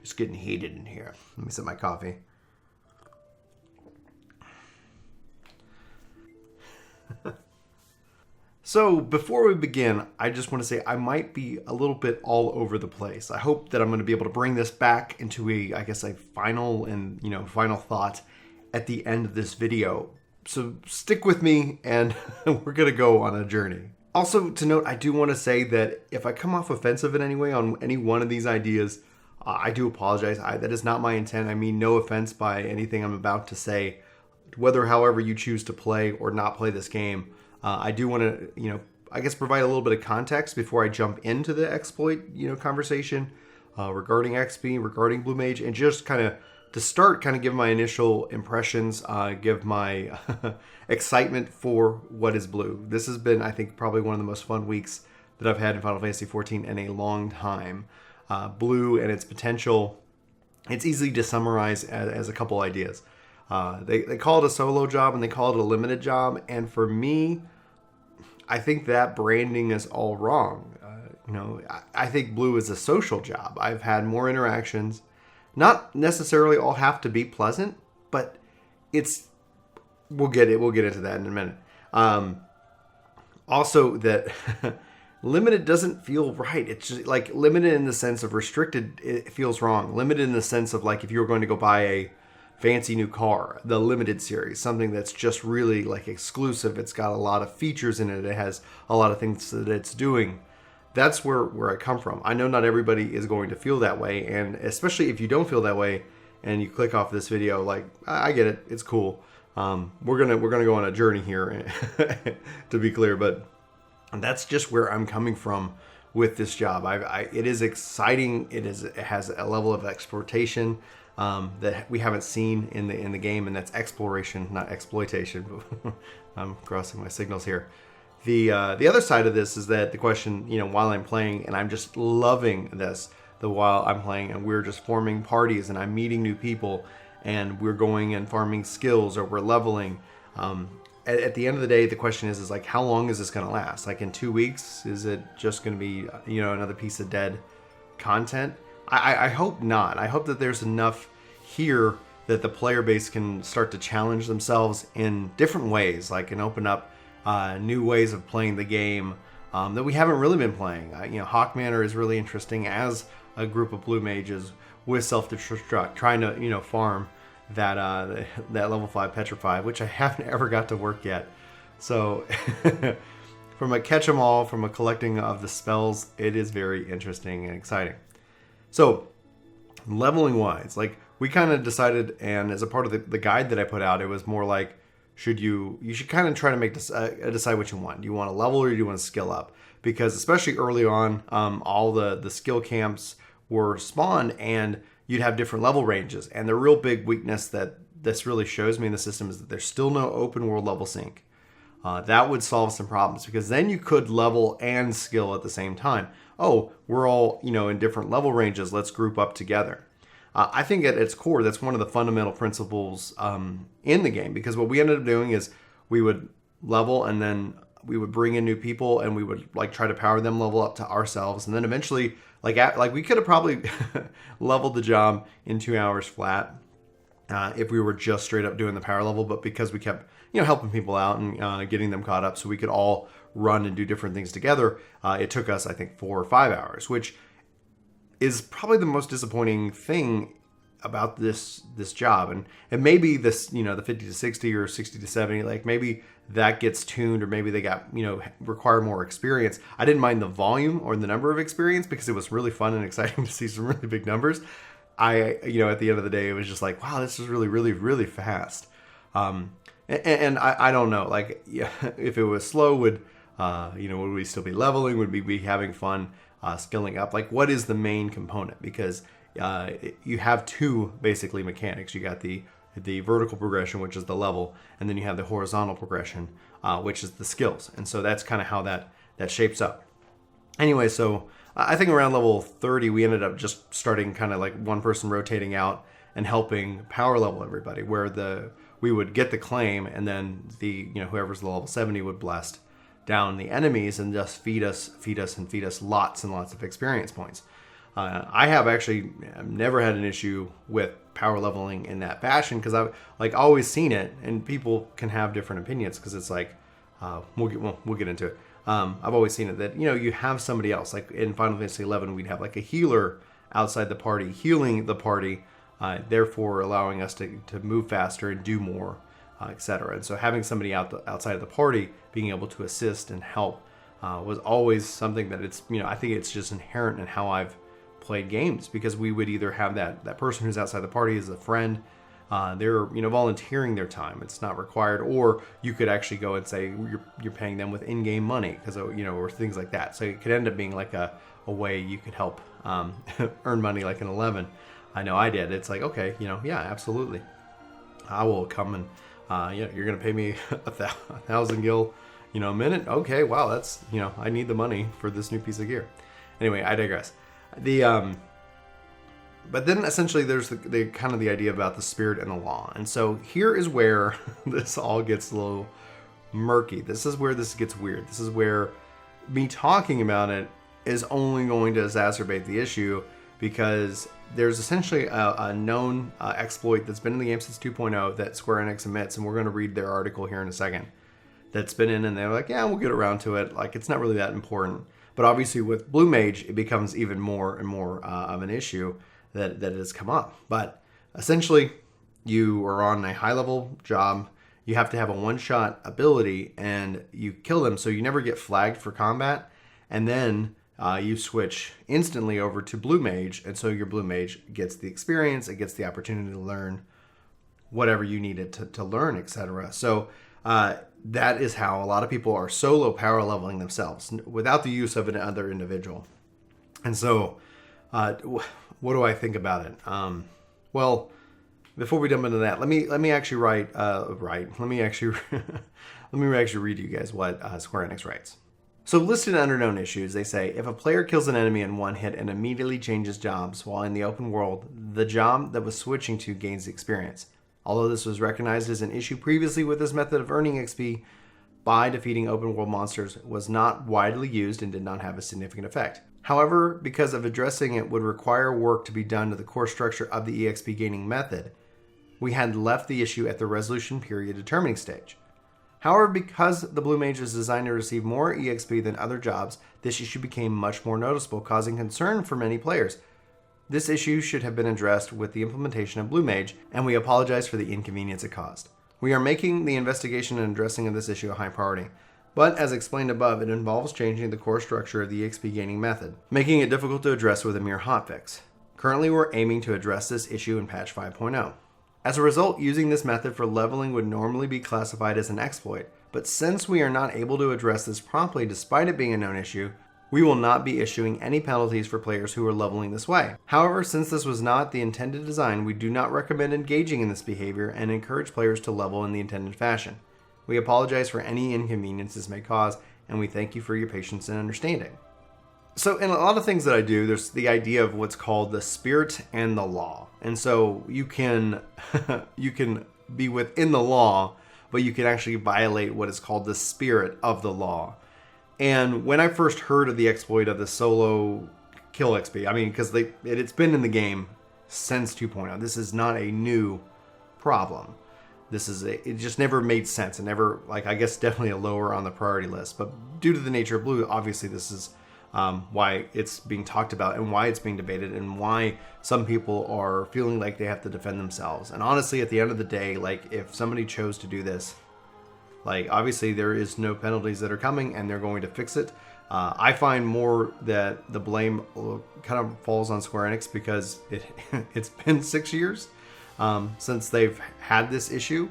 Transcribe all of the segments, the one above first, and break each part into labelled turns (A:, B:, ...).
A: It's getting heated in here. Let me sip my coffee. So before we begin, I just want to say I might be a little bit all over the place. I hope that I'm going to be able to bring this back into a final thought at the end of this video. So stick with me and we're going to go on a journey. Also to note, I do want to say that if I come off offensive in any way on any one of these ideas, I do apologize. That is not my intent. I mean no offense by anything I'm about to say. However you choose to play or not play this game, I do want to, provide a little bit of context before I jump into the exploit, conversation regarding XP, regarding Blue Mage, and just kind of to start, give my initial impressions, give my excitement for what is Blue. This has been, I think, probably one of the most fun weeks that I've had in Final Fantasy XIV in a long time. Blue and its potential, it's easy to summarize as a couple ideas. They call it a solo job and they call it a limited job, and for me, I think that branding is all wrong. I think Blue is a social job. I've had more interactions. Not necessarily all have to be pleasant, but we'll get into that in a minute. Also, that limited doesn't feel right. It's just like limited in the sense of restricted. It feels wrong. Limited in the sense of like if you were going to go buy a fancy new car, the limited series, something that's just really like exclusive. It's got a lot of features in it. It has a lot of things that it's doing. That's where I come from. I know not everybody is going to feel that way, and especially if you don't feel that way and you click off this video, like I get it, it's cool. We're gonna go on a journey here, to be clear, but that's just where I'm coming from with this job. It is exciting. It has a level of exploitation that we haven't seen in the game, and that's exploration, not exploitation. I'm crossing my signals here. The other side of this is that the question, while I'm playing, and I'm just loving this, while I'm playing, and we're just forming parties, and I'm meeting new people, and we're going and farming skills, or we're leveling. At the end of the day, the question is like, how long is this going to last? Like in 2 weeks, is it just going to be, another piece of dead content? I hope not. I hope that there's enough here that the player base can start to challenge themselves in different ways, like and open up new ways of playing the game that we haven't really been playing. Hawk Manor is really interesting as a group of Blue Mages with self-destruct, trying to farm that level 5 Petrify, which I haven't ever got to work yet. So from a catch 'em all, from a collecting of the spells, it is very interesting and exciting. So leveling wise, like we kind of decided, and as a part of the guide that I put out, it was more like, you should kind of try to decide what you want. Do you want to level or do you want to skill up? Because especially early on, all the skill camps were spawned and you'd have different level ranges. And the real big weakness that this really shows me in the system is that there's still no open world level sync. That would solve some problems, because then you could level and skill at the same time. Oh, we're all, in different level ranges. Let's group up together. I think at its core, that's one of the fundamental principles in the game, because what we ended up doing is we would level and then we would bring in new people and we would try to power them level up to ourselves. And then eventually, we could have probably leveled the job in 2 hours flat if we were just straight up doing the power level. But because we kept, helping people out and getting them caught up so we could all run and do different things together, it took us, I think, 4 or 5 hours, which is probably the most disappointing thing about this job. And maybe this, the 50 to 60 or 60 to 70, maybe that gets tuned, or maybe they got, require more experience. I didn't mind the volume or the number of experience because it was really fun and exciting to see some really big numbers. At the end of the day, it was just like, wow, this is really, really, really fast. And I don't know, if it was slow, would we still be leveling? Would we be having fun skilling up? What is the main component? Because you have two basically mechanics. You got the vertical progression, which is the level, and then you have the horizontal progression, which is the skills. And so that's kind of how that shapes up. Anyway, so I think around level 30, we ended up just starting kind of one person rotating out and helping power level everybody, where we would get the claim, and then whoever's the level 70 would blast down the enemies and just feed us lots and lots of experience points. I have actually never had an issue with power leveling in that fashion because I've like always seen it, and people can have different opinions because it's like we'll get into it. I've always seen it that you have somebody else, like in Final Fantasy XI we'd have like a healer outside the party healing the party, therefore allowing us to move faster and do more, etc. And so having somebody outside of the party being able to assist and help was always something that it's I think it's just inherent in how I've played games, because we would either have that person who's outside the party as a friend, they're volunteering their time, it's not required, or you could actually go and say you're paying them with in-game money because or things like that. So it could end up being like a way you could help earn money, like in 11. I know I did. It's like, okay, yeah, absolutely, I will come and you're gonna pay me 1,000 gil a minute. Okay, wow, that's I need the money for this new piece of gear. Anyway, I digress. But then essentially there's the kind of the idea about the spirit and the law. And so here is where this all gets a little murky. This is where this gets weird. This is where me talking about it is only going to exacerbate the issue, because there's essentially a known exploit that's been in the game since 2.0 that Square Enix admits, and we're going to read their article here in a second, that's been in, and they're like, yeah, we'll get around to it. Like, it's not really that important. But obviously with Blue Mage, it becomes even more and more of an issue that it has come up. But essentially, you are on a high-level job. You have to have a one-shot ability, and you kill them, so you never get flagged for combat. And then you switch instantly over to Blue Mage, and so your Blue Mage gets the experience, it gets the opportunity to learn whatever you need it to learn, etc. So that is how a lot of people are solo power leveling themselves without the use of another individual. And so what do I think about it? Well, before we jump into that, let me actually let me actually read you guys what Square Enix writes. So listed under known issues, they say, if a player kills an enemy in one hit and immediately changes jobs while in the open world, the job that was switching to gains experience. Although this was recognized as an issue previously with this method of earning XP by defeating open world monsters, was not widely used and did not have a significant effect. However, because of addressing it would require work to be done to the core structure of the EXP gaining method, we had left the issue at the resolution period determining stage. However, because the Blue Mage is designed to receive more EXP than other jobs, this issue became much more noticeable, causing concern for many players. This issue should have been addressed with the implementation of Blue Mage, and we apologize for the inconvenience it caused. We are making the investigation and addressing of this issue a high priority, but as explained above, it involves changing the core structure of the EXP gaining method, making it difficult to address with a mere hotfix. Currently, we're aiming to address this issue in patch 5.0. As a result, using this method for leveling would normally be classified as an exploit, but since we are not able to address this promptly despite it being a known issue, we will not be issuing any penalties for players who are leveling this way. However, since this was not the intended design, we do not recommend engaging in this behavior and encourage players to level in the intended fashion. We apologize for any inconvenience this may cause, and we thank you for your patience and understanding. So in a lot of things that I do, there's the idea of what's called the spirit and the law. And so you can be within the law, but you can actually violate what is called the spirit of the law. And when I first heard of the exploit of the solo kill XP, I mean, because it's been in the game since 2.0. This is not a new problem. It just never made sense, and never, I guess definitely a lower on the priority list. But due to the nature of Blue, obviously this is why it's being talked about and why it's being debated and why some people are feeling like they have to defend themselves. And honestly, at the end of the day, if somebody chose to do this, obviously there is no penalties that are coming and they're going to fix it. I find more that the blame kind of falls on Square Enix because it's been 6 years since they've had this issue.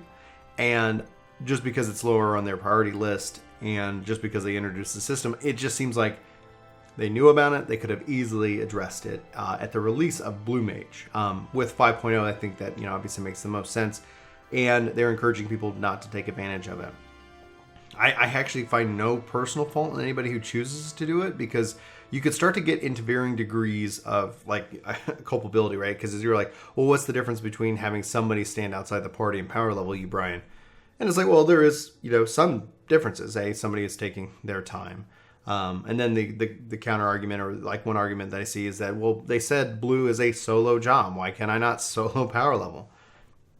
A: And just because it's lower on their priority list and just because they introduced the system, it just seems like they knew about it. They could have easily addressed it at the release of Blue Mage. With 5.0, I think that obviously makes the most sense. And they're encouraging people not to take advantage of it. I actually find no personal fault in anybody who chooses to do it, because you could start to get into varying degrees of culpability, right? Because you're like, well, what's the difference between having somebody stand outside the party and power level you, Brian? And it's like, well, there is, some differences. Somebody is taking their time. And then the counter argument, or like one argument that I see, is that, well, they said blue is a solo job. Why can I not solo power level?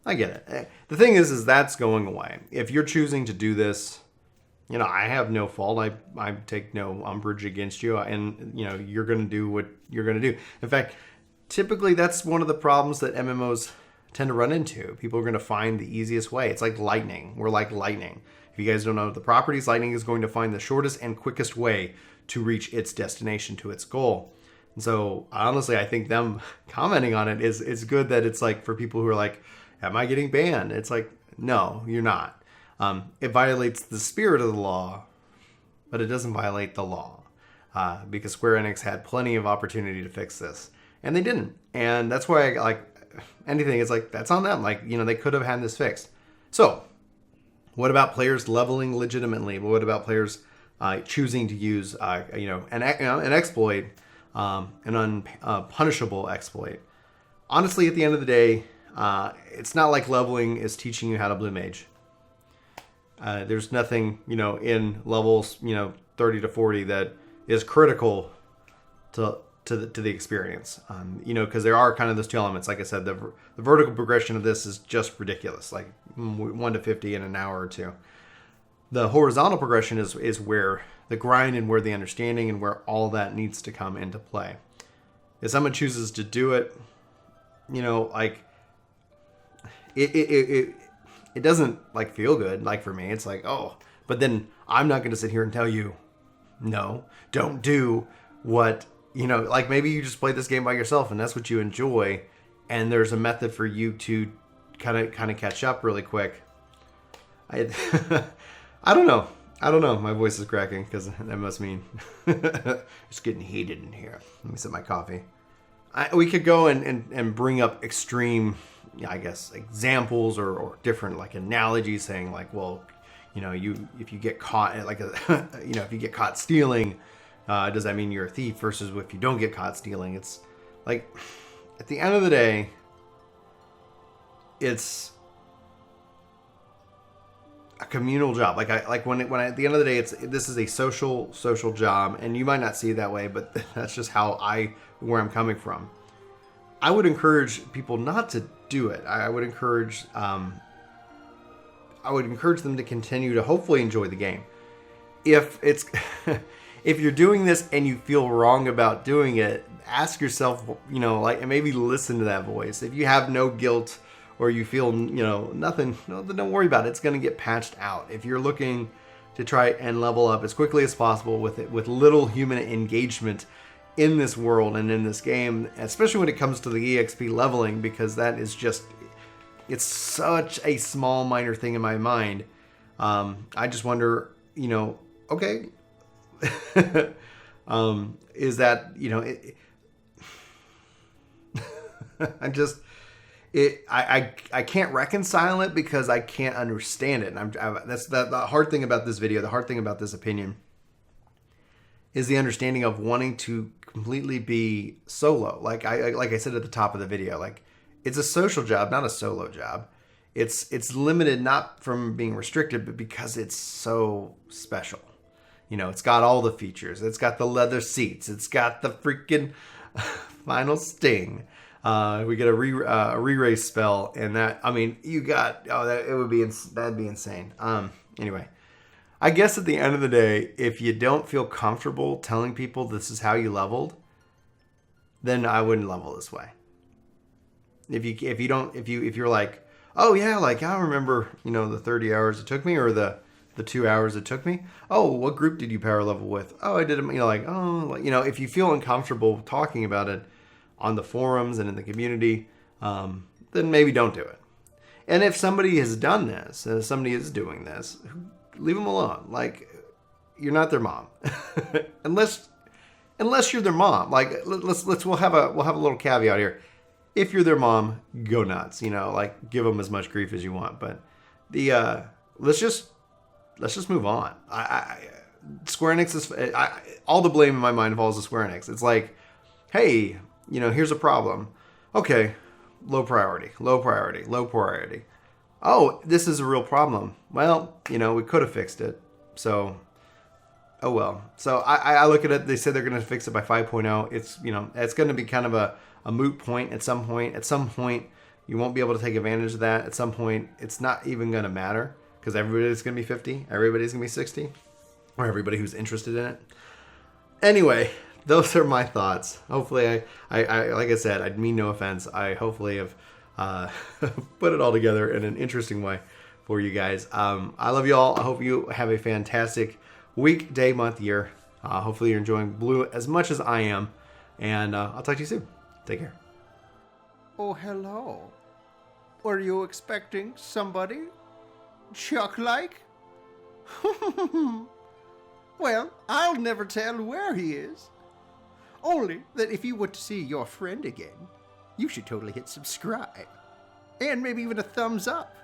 A: I get it. The thing is that's going away. If you're choosing to do this, I have no fault. I take no umbrage against you, and you're going to do what you're going to do. In fact, typically that's one of the problems that MMOs tend to run into. People are going to find the easiest way. It's like lightning. We're like lightning. If you guys don't know the properties, lightning is going to find the shortest and quickest way to reach its destination, to its goal. And so honestly, I think them commenting on it is good, that it's like for people who are like, am I getting banned? It's like, no, you're not. It violates the spirit of the law, but it doesn't violate the law, because Square Enix had plenty of opportunity to fix this, and they didn't. And that's why, anything, it's like, that's on them. They could have had this fixed. So what about players leveling legitimately? What about players choosing to use an exploit, an unpunishable exploit? Honestly, at the end of the day, it's not like leveling is teaching you how to Blue Mage. There's nothing, in levels, 30 to 40 that is critical to the experience. Because there are kind of those two elements. Like I said, the vertical progression of this is just ridiculous, like 1 to 50 in an hour or two. The horizontal progression is where the grind and where the understanding and where all that needs to come into play. If someone chooses to do it, it doesn't feel good. For me, it's like, oh, but then I'm not going to sit here and tell you, no, don't do what, maybe you just play this game by yourself and that's what you enjoy. And there's a method for you to kind of catch up really quick. I don't know. My voice is cracking because that must mean it's getting heated in here. Let me sip my coffee. We could go and bring up extreme, I guess, examples or different analogies, saying if you get caught if you get caught stealing, does that mean you're a thief, versus if you don't get caught stealing? It's like, at the end of the day, it's a communal job. When at the end of the day, this is a social job, and you might not see it that way, but that's just where I'm coming from. I would encourage people not to do it. I would encourage them to continue to hopefully enjoy the game. If it's if you're doing this and you feel wrong about doing it, ask yourself, and maybe listen to that voice. If you have no guilt, or you feel, nothing, don't worry about it. It's going to get patched out. If you're looking to try and level up as quickly as possible with little human engagement in this world and in this game, especially when it comes to the EXP leveling, because that is just, it's such a small, minor thing in my mind. I just wonder, okay, is that, I can't reconcile it because I can't understand it. And that's the hard thing about this video. The hard thing about this opinion is the understanding of wanting to completely be solo. Like I said at the top of the video, it's a social job, not a solo job. It's limited not from being restricted, but because it's so special. It's got all the features. It's got the leather seats. It's got the freaking final sting. We get a re-race spell, and that, that'd be insane. Anyway, I guess at the end of the day, if you don't feel comfortable telling people this is how you leveled, then I wouldn't level this way. If you're like, oh yeah, I remember, the 30 hours it took me, or the 2 hours it took me. Oh, what group did you power level with? Oh, I did it. If you feel uncomfortable talking about it on the forums and in the community, then maybe don't do it. And if somebody has done this, and if somebody is doing this, leave them alone. You're not their mom, unless you're their mom. We'll have a little caveat here. If you're their mom, go nuts. Give them as much grief as you want. But let's just move on. Square Enix is all the blame in my mind falls to Square Enix. It's like, hey, here's a problem. Okay, low priority. Oh, this is a real problem. Well, we could have fixed it. So, oh well. So I look at it. They said they're going to fix it by 5.0. It's, it's going to be kind of a moot point at some point. At some point, you won't be able to take advantage of that. At some point, it's not even going to matter because everybody's going to be 50. Everybody's going to be 60, or everybody who's interested in it. Anyway, those are my thoughts. Hopefully, I like I said, I mean no offense. I hopefully have put it all together in an interesting way for you guys. I love you all. I hope you have a fantastic week, day, month, year. Hopefully you're enjoying Blue as much as I am. And I'll talk to you soon. Take care.
B: Oh, hello. Were you expecting somebody? Chuck-like? Well, I'll never tell where he is. Only that if you want to see your friend again, you should totally hit subscribe. And maybe even a thumbs up.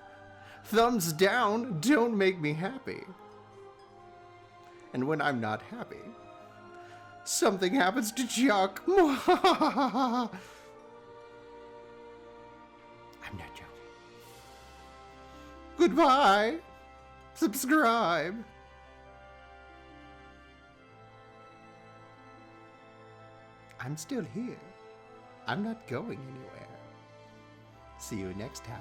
B: Thumbs down don't make me happy. And when I'm not happy, something happens to Chuck. I'm not joking. Goodbye. Subscribe. I'm still here. I'm not going anywhere. See you next time.